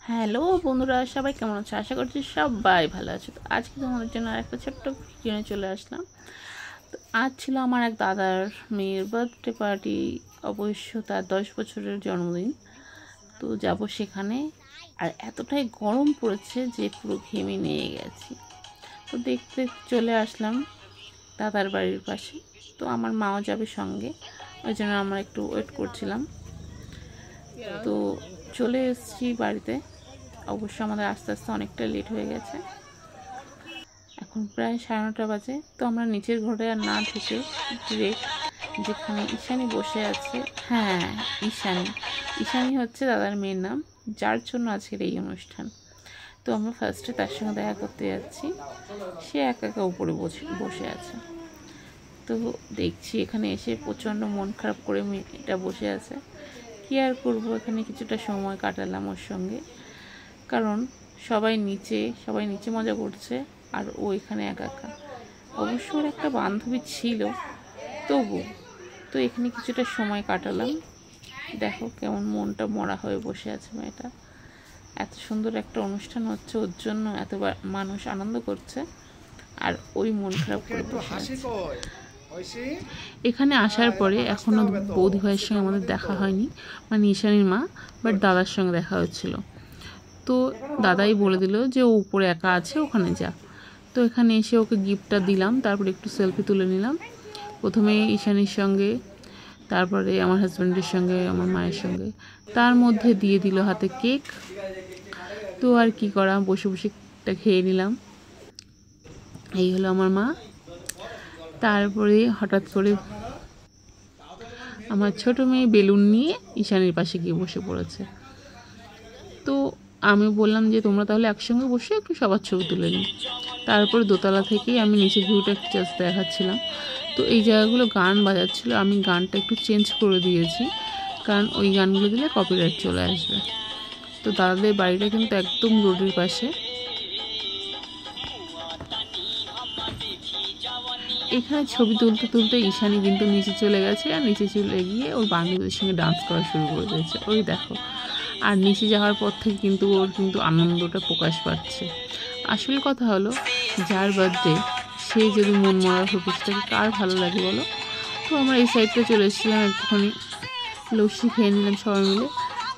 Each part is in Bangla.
হ্যালো বন্ধুরা, সবাই কেমন আছো? আশা করছি সবাই ভালো আছো। তো আজকে তোমাদের জন্য আরেকটা ছোট্ট ভিডিও নিয়ে চলে আসলাম। তো আজ ছিল আমার এক দাদার মেয়ের বার্থডে পার্টি, অবশ্য তার 10 বছরের জন্মদিন। তো যাব সেখানে, আর এতটাই গরম পড়েছে যে পুরো ঘেমে নিয়ে গেছি। তো দেখতে চলে আসলাম দাদার বাড়ির পাশে। তো আমার মাও যাবে সঙ্গে, ওই জন্য আমরা একটু ওয়েট করছিলাম। তো চলে এসেছি বাড়িতে। অবশ্য আমাদের আস্তে আস্তে অনেকটা লেট হয়ে গেছে, এখন প্রায় 9:30 বাজে। তো আমরা নিচের ঘরে আর না ঢুকে ডিরেক্ট যেখানে ঈশানী বসে আছে, হ্যাঁ ঈশানী হচ্ছে দাদার মেয়ের নাম, যার জন্য আজকের এই অনুষ্ঠান। তো আমরা ফার্স্টে তার সঙ্গে দেখা করতে যাচ্ছি। সে একা একা উপরে বসে আছে। তো দেখছি এখানে এসে প্রচণ্ড মন খারাপ করে মেয়েটা বসে আছে। কী আর করবো, এখানে কিছুটা সময় কাটালাম ওর সঙ্গে, কারণ সবাই নিচে মজা করছে আর ও এখানে একা একা। অবশ্য ওর একটা বান্ধবী ছিল, তবু তো এখানে কিছুটা সময় কাটালাম। দেখো কেমন মনটা মরা হয়ে বসে আছে মেয়েটা। এত সুন্দর একটা অনুষ্ঠান হচ্ছে, ওর জন্য এত মানুষ আনন্দ করছে, আর ওই মন খারাপ করে বসে আছে। এখানে আসার পরে এখনও বৌদি ভাইয়ের সঙ্গে আমাদের দেখা হয়নি, মানে ঈশানীর মা, বাট দাদার সঙ্গে দেখা হচ্ছিল। তো দাদাই বলে দিল যে ও উপরে একা আছে, ওখানে যা। তো এখানে এসে ওকে গিফটটা দিলাম, তারপরে একটু সেলফি তুলে নিলাম। প্রথমে ঈশানীর সঙ্গে, তারপরে আমার হাজব্যান্ডের সঙ্গে, আমার মায়ের সঙ্গে, তার মধ্যে দিয়ে দিল হাতে কেক। তো আর কি করা, বসে বসে একটা খেয়ে নিলাম। এই হলো আমার মা। তারপরে হঠাৎ করে আমার ছোট মেয়ে বেলুন নিয়ে ঈশানীর পাশে গিয়ে বসে পড়েছে। তো আমি বললাম যে তোমরা তাহলে একসঙ্গে বসে একটু সবার ছবি তুলে নিই। তারপরে দোতলা থেকেই আমি নিচের ভিউটা জাস্ট দেখাচ্ছিলাম। তো এই জায়গাগুলো গান বাজাচ্ছিল, আমি গানটা একটু চেঞ্জ করে দিয়েছি, কারণ ওই গানগুলো দিলে কপিরাইট চলে আসবে। তো দাদাদের বাড়িটা কিন্তু একদম রোডের পাশে। এখানে ছবি তুলতে তুলতে ঈশানী কিন্তু নিচে চলে গেছে, আর নিচে চলে গিয়ে ওর বান্ধবীদের সঙ্গে ডান্স করা শুরু করে দিয়েছে, ওই দেখো। আর নিচে যাওয়ার পর থেকে কিন্তু ওর কিন্তু আনন্দটা প্রকাশ পাচ্ছে। আসল কথা হলো, যার বার্থডে সে যদি মন মরা হয়ে থাকে, কার ভালো লাগে বলো? তো আমরা এই সাইডটা চলে এসেছিলাম, একটুখানি লস্যি খেয়ে নিলাম সবাই মিলে।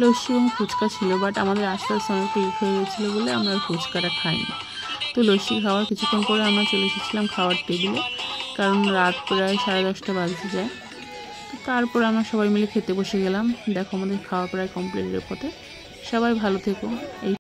লস্যি এবং ফুচকা ছিল, বাট আমাদের আস্তে আস্তে অনেক লেট হয়ে গেছিলো বলে আমরা ফুচকাটা খাইনি। তো লস্যি খাওয়ার কিছুক্ষণ পরে আমরা চলে এসেছিলাম খাওয়ার টেবিলে, কারণ রাত প্রায় 10:30 বাজতে যায়। তো তারপর আমরা সবাই মিলে খেতে বসে গেলাম। দেখো আমাদের খাওয়া প্রায় কমপ্লিটের পথে। সবাই ভালো থেকো। এই